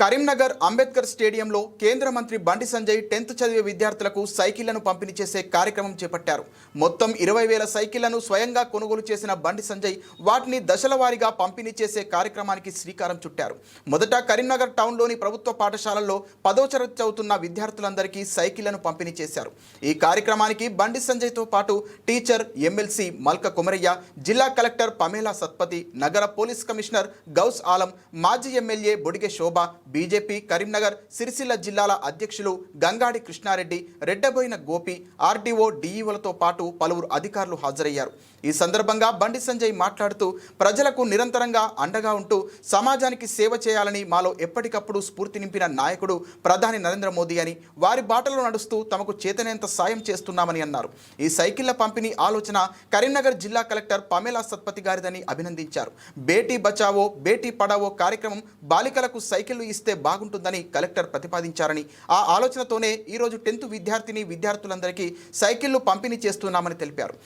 కరీంనగర్ అంబేద్కర్ స్టేడియంలో కేంద్ర మంత్రి బండి సంజయ్ 10th చదివే విద్యార్థులకు సైకిళ్లను పంపిణీ చేసే కార్యక్రమం చేపట్టారు. మొత్తం 20,000 సైకిళ్లను స్వయంగా కొనుగోలు చేసిన బండి సంజయ్ వాటిని దశల వారీగా పంపిణీ చేసే కార్యక్రమానికి శ్రీకారం చుట్టారు. మొదట కరీంనగర్ టౌన్లోని ప్రభుత్వ పాఠశాలల్లో 10వ తరగతి చదువుతున్న విద్యార్థులందరికీ సైకిళ్లను పంపిణీ చేశారు. ఈ కార్యక్రమానికి బండి సంజయ్తో పాటు టీచర్, ఎమ్మెల్సీ మల్క కుమరయ్య, జిల్లా కలెక్టర్ పమేలా సత్పతి, నగర పోలీస్ కమిషనర్ గౌస్ ఆలం, మాజీ ఎమ్మెల్యే బొడిగే శోభ, బీజేపీ కరీంనగర్, సిరిసిల్ల జిల్లాల అధ్యక్షులు గంగాడి కృష్ణారెడ్డి, రెడ్డబోయిన గోపి, ఆర్డీఓ, డీఈఓలతో పాటు పలువురు అధికారులు హాజరయ్యారు. ఈ సందర్భంగా బండి సంజయ్ మాట్లాడుతూ ప్రజలకు నిరంతరంగా అండగా ఉంటూ సమాజానికి సేవ చేయాలని మాలో ఎప్పటికప్పుడు స్ఫూర్తి నింపిన నాయకుడు ప్రధాని నరేంద్ర మోదీ అని, వారి బాటలో నడుస్తూ తమకు చేతనేంత సాయం చేస్తున్నామని అన్నారు. ఈ సైకిళ్ల పంపిణీ ఆలోచన కరీంనగర్ జిల్లా కలెక్టర్ పమేలా సత్పతి గారిదని అభినందించారు. బేటీ బచావో బేటీ పడావో కార్యక్రమం బాలికలకు సైకిళ్లు ఇస్తే బాగుంటుందని కలెక్టర్ ప్రతిపాదించారని, ఆ ఆలోచనతోనే ఈరోజు 10th విద్యార్థులందరికీ సైకిళ్లు పంపిణీ చేస్తున్నామని తెలిపారు.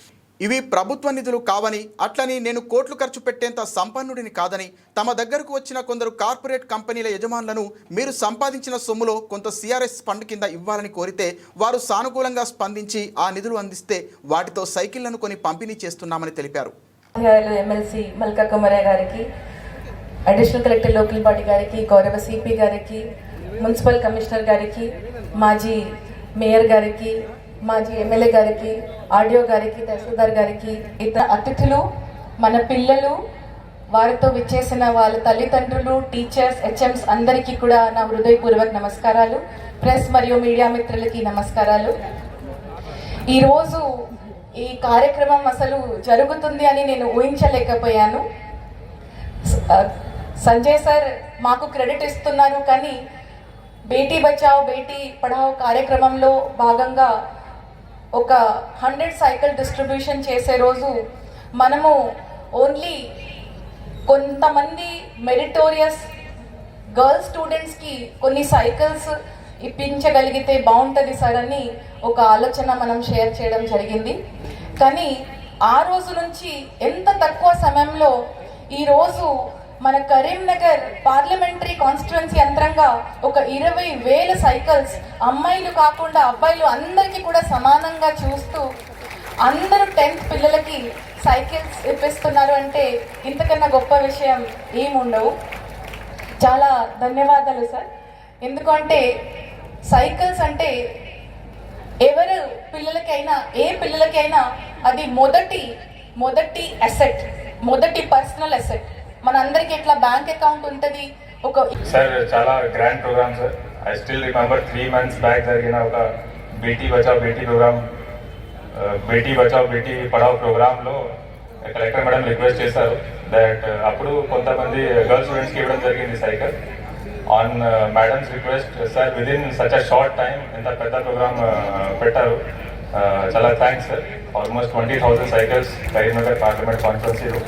ఇవి ప్రభుత్వ నిధులు కావని, అట్లని నేను కోట్లు ఖర్చు పెట్టేంత సంపన్నుడిని కాదని, తమ దగ్గరకు వచ్చిన కొందరు కార్పొరేట్ కంపెనీల యజమానులను మీరు సంపాదించిన సొమ్ములో కొంత సిఆర్ఎస్ ఫండ్ కింద ఇవ్వాలని కోరితే వారు సానుకూలంగా స్పందించి ఆ నిధులు అందిస్తే వాటితో సైకిళ్లను కొని పంపిణీ చేస్తున్నామని తెలిపారు. ఎమ్మెల్సీ మల్కా కుమరయ్య గారికి, అడిషనల్ కలెక్టర్ లోకల్ బాడీ గారికి, గౌరవ సిపి గారికి, మున్సిపల్ కమిషనర్ గారికి, మాజీ మేయర్ గారికి, మాజీ ఎమ్మెల్యే గారికి, ఆర్డీఓ గారికి, తహసీల్దార్ గారికి, ఇతర అతిథులు, మన పిల్లలు, వారితో విచ్చేసిన వాళ్ళ తల్లిదండ్రులు, టీచర్స్, హెచ్ఎంస్ అందరికీ కూడా నా హృదయపూర్వక నమస్కారాలు. ప్రెస్ మరియు మీడియా మిత్రులకి నమస్కారాలు. ఈరోజు ఈ కార్యక్రమం అసలు జరుగుతుంది అని నేను ఊహించలేకపోయాను. సంజయ్ సార్ మాకు క్రెడిట్ ఇస్తున్నారు, కానీ బేటీ బచావ్ బేటీ పఢావ్ కార్యక్రమంలో భాగంగా ఒక 100 సైకిల్ డిస్ట్రిబ్యూషన్ చేసే రోజు మనము ఓన్లీ కొంతమంది మెరిటోరియస్ గర్ల్స్ స్టూడెంట్స్కి కొన్ని సైకిల్స్ ఇప్పించగలిగితే బాగుంటుంది సార్ అని ఒక ఆలోచన మనం షేర్ చేయడం జరిగింది. కానీ ఆ రోజు నుంచి ఎంత తక్కువ సమయంలో ఈరోజు మన కరీంనగర్ పార్లమెంటరీ కాన్స్టిట్యుయెన్సీ యంత్రంగా ఒక 20,000 సైకిల్స్ అమ్మాయిలు కాకుండా అబ్బాయిలు అందరికీ కూడా సమానంగా చూస్తూ అందరూ 10th పిల్లలకి సైకిల్స్ ఇప్పిస్తున్నారు అంటే ఇంతకన్నా గొప్ప విషయం ఏముండవు. చాలా ధన్యవాదాలు సార్. ఎందుకంటే సైకిల్స్ అంటే ఎవరు పిల్లలకైనా, ఏ పిల్లలకైనా అది మొదటి అసెట్, మొదటి పర్సనల్ అసెట్. మనందరికి ఎట్లా బ్యాంక్ అకౌంట్ ఉంటుంది. ఒక సార్ చాలా grand program sir. I still remember 3 months back జరిగిన ఒక బేటీ బచావ్ బేటీ ప్రోగ్రామ్, బేటీ బచావ్ బేటీ పడావ్ ప్రోగ్రాంలో కలెక్టర్ మేడం రిక్వెస్ట్ చేశారు దట్ అప్పుడు కొంతమంది గర్ల్స్ స్టూడెంట్స్కి ఇవ్వడం జరిగింది cycle. On madam's request sir within such a short time ఇంత పెద్ద ప్రోగ్రామ్ పెట్టారు. చాలా thanks sir. Almost 20,000 cycles Karimnagar parliament కాన్స్టిట్యుయెన్సీలో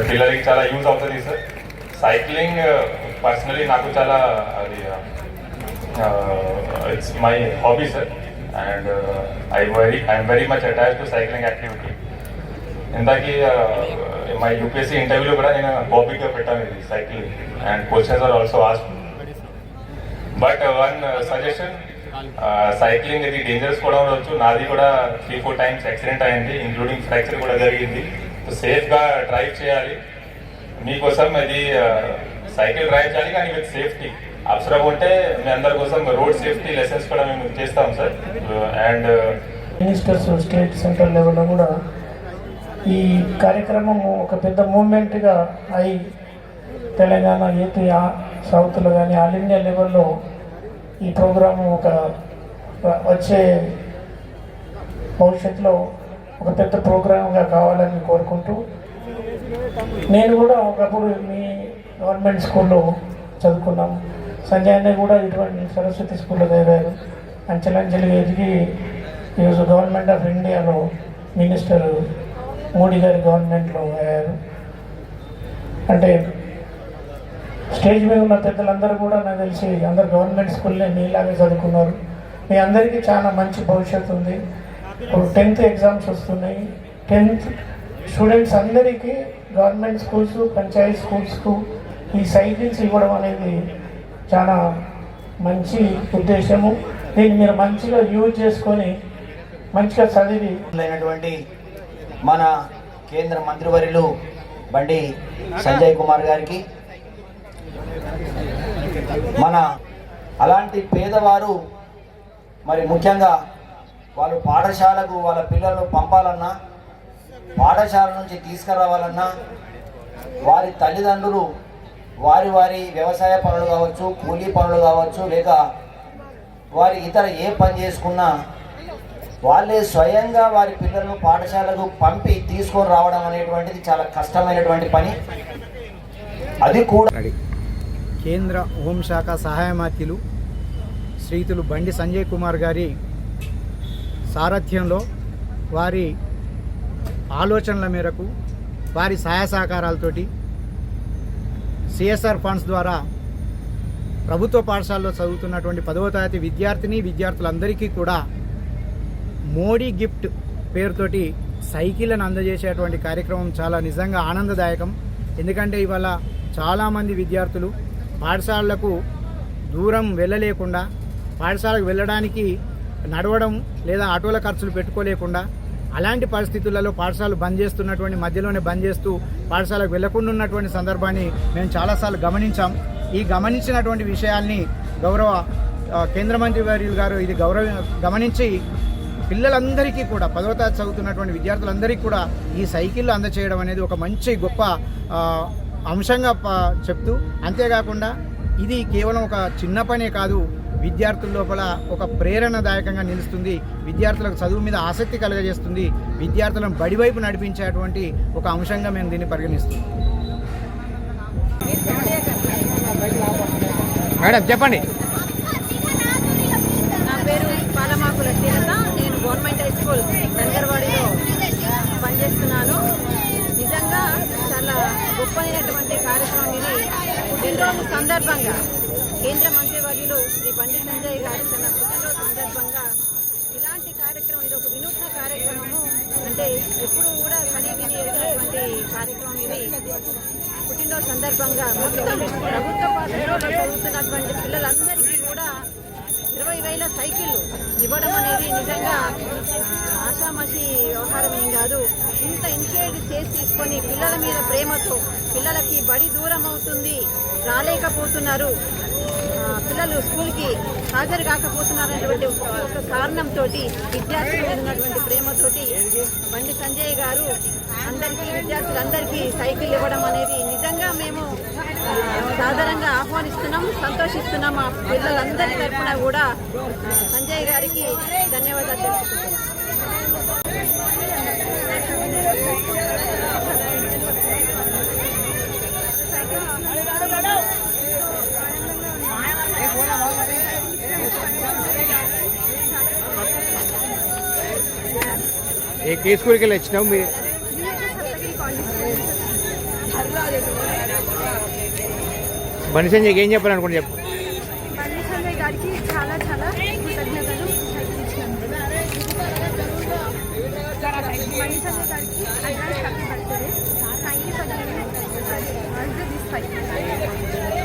పిల్లలకి చాలా యూజ్ అవుతుంది సార్. సైక్లింగ్ పర్సనలీ నాకు చాలా అది it's my hobby sir. And I'm very much attached to cycling activity. ఇందాక మై యూపీఎస్సీ ఇంటర్వ్యూలో కూడా నేను హాబీగా పెట్టాను ఇది cycling, and questions are also asked. But one suggestion, cycling ఇది డేంజరస్ కూడా ఉండవచ్చు. నాది కూడా 3-4 times యాక్సిడెంట్ అయింది, ఇంక్లూడింగ్ ఫ్రాక్చర్ కూడా జరిగింది. సేఫ్గా డ్రైవ్ చేయాలి. మీకోసం ఇది సైకిల్ డ్రైవ్ చేయాలి, కానీ విత్ సేఫ్టీ. అవసరం ఉంటే మీ అందరి కోసం రోడ్ సేఫ్టీ లెసన్స్ కూడా మేము చేస్తాం sir. And ministers state central లెవెల్లో కూడా ఈ కార్యక్రమం ఒక పెద్ద మూవ్మెంట్గా అయి తెలంగాణ, ఏపీ, సౌత్లో కానీ ఆల్ ఇండియా లెవెల్లో ఈ ప్రోగ్రాము ఒక వచ్చే భవిష్యత్తులో ఒక పెద్ద ప్రోగ్రామ్గా కావాలని కోరుకుంటూ, నేను కూడా ఒకప్పుడు మీ గవర్నమెంట్ స్కూల్లో చదువుకున్నాం. సంజయ్ అన్న కూడా ఇటువంటి సరస్వతి స్కూల్లో చదివారు. అంచెలంచెలుగా ఎదిగి ఈరోజు గవర్నమెంట్ ఆఫ్ ఇండియాలో మినిస్టర్ మోడీ గారి గవర్నమెంట్లో అయ్యారు. అంటే స్టేజ్ మీద ఉన్న పెద్దలందరూ కూడా నాకు తెలిసి అందరు గవర్నమెంట్ స్కూల్నే మీలాగే చదువుకున్నారు. మీ అందరికీ చాలా మంచి భవిష్యత్తు ఉంది. ఇప్పుడు 10th ఎగ్జామ్స్ వస్తున్నాయి. 10th స్టూడెంట్స్ అందరికీ గవర్నమెంట్ స్కూల్స్, పంచాయతీ స్కూల్స్కు ఈ సైకిల్స్ ఇవ్వడం అనేది చాలా మంచి ఉద్దేశము. దీన్ని మీరు మంచిగా యూజ్ చేసుకొని మంచిగా చదివి అయినటువంటి మన కేంద్ర మంత్రివర్యులు బండి సంజయ్ కుమార్ గారికి, మన అలాంటి పేదవారు మరి ముఖ్యంగా వాళ్ళు పాఠశాలకు వాళ్ళ పిల్లలను పంపాలన్నా, పాఠశాల నుంచి తీసుకురావాలన్నా వారి తల్లిదండ్రులు వారి వారి వ్యవసాయ పనులు కావచ్చు, కూలీ పనులు కావచ్చు, లేక వారి ఇతర ఏ పని చేసుకున్నా వాళ్ళే స్వయంగా వారి పిల్లలను పాఠశాలకు పంపి తీసుకొని రావడం అనేటువంటిది చాలా కష్టమైనటువంటి పని. అది కూడా కేంద్ర హోంశాఖ సహాయ మంత్రులు శ్రీతులు బండి సంజయ్ కుమార్ గారి సారథ్యంలో వారి ఆలోచనల మేరకు వారి సహాయ సహకారాలతోటి సిఎస్ఆర్ ఫండ్స్ ద్వారా ప్రభుత్వ పాఠశాలలో చదువుతున్నటువంటి 10వ తరగతి విద్యార్థులందరికీ కూడా మోడీ గిఫ్ట్ పేరుతోటి సైకిళ్ళను అందజేసేటువంటి కార్యక్రమం చాలా నిజంగా ఆనందదాయకం. ఎందుకంటే ఇవాళ చాలామంది విద్యార్థులు పాఠశాలలకు దూరం వెళ్ళలేకుండా, పాఠశాలకు వెళ్ళడానికి నడవడం లేదా ఆటోల ఖర్చులు పెట్టుకోలేకుండా, అలాంటి పరిస్థితులలో పాఠశాలలు బంద్ చేస్తున్నటువంటి మధ్యలోనే బంద్ చేస్తూ పాఠశాలకు వెళ్లకుండా ఉన్నటువంటి సందర్భాన్ని మేము చాలాసార్లు గమనించాం. ఈ గమనించినటువంటి విషయాల్ని గౌరవ కేంద్ర మంత్రి వర్యులు గారు ఇది గమనించి పిల్లలందరికీ కూడా 10వ తరగతి చదువుతున్నటువంటి విద్యార్థులందరికీ కూడా ఈ సైకిళ్ళు అందచేయడం అనేది ఒక మంచి గొప్ప అంశంగా చెప్తూ, అంతేకాకుండా ఇది కేవలం ఒక చిన్న పనే కాదు, విద్యార్థుల లోపల ఒక ప్రేరణదాయకంగా నిలుస్తుంది, విద్యార్థులకు చదువు మీద ఆసక్తి కలుగజేస్తుంది, విద్యార్థులను బడివైపు నడిపించేటువంటి ఒక అంశంగా మేము దీన్ని పరిగణిస్తున్నాం. మేడం చెప్పండి. నా పేరు పాలమాకుల శ్రీలత. నేను గవర్నమెంట్ హై స్కూల్ దంగర్వాడిలో పనిచేస్తున్నాను. నిజంగా చాలా గొప్పైనటువంటి కార్యక్రమం ఇది. పుట్టినరోజు సందర్భంగా కేంద్ర మంత్రివర్యులు శ్రీ బండి సంజయ్ గారి తన పుట్టినరోజు సందర్భంగా ఇలాంటి కార్యక్రమం, ఇది ఒక వినూత్న కార్యక్రమము. అంటే ఎప్పుడు కూడా కని విని ఎరిగినటువంటి కార్యక్రమం ఇది. పుట్టినరోజు సందర్భంగా మొత్తం ప్రభుత్వ పాఠశాలలో చదువుతున్నటువంటి పిల్లలందరికీ కూడా 20,000 సైకిళ్ళు ఇవ్వడం అనేది నిజంగా ఆషామాషి వ్యవహారం ఏం కాదు. ఇంత ఇనిషియేటివ్ చేసి తీసుకొని పిల్లల మీద ప్రేమతో, పిల్లలకి బడి దూరం అవుతుంది, రాలేకపోతున్నారు, పిల్లలు స్కూల్కి హాజరు కాకపోతున్నారు అనేటువంటి ఒక కారణంతో విద్యార్థుల మీద ఉన్నటువంటి ప్రేమతోటి బండి సంజయ్ గారు అందరికీ, విద్యార్థులందరికీ సైకిల్ ఇవ్వడం అనేది నిజంగా మేము సాధారణంగా ఆహ్వానిస్తున్నాం, సంతోషిస్తున్నాం. ఆ పిల్లలందరి తరఫున కూడా సంజయ్ గారికి ధన్యవాదాలు తెలుపుతున్నాం. ఏ స్కూల్కి వెళ్ళి వచ్చినావు మీరు? బండి సంజయ్కి ఏం చెప్పాలనుకుంటే చెప్పు. బండి సంజయ్ గారికి చాలా చాలా కృతజ్ఞతలు. బండి సంజయ్ గారికి advance happy birthday. Thank you for this cycle.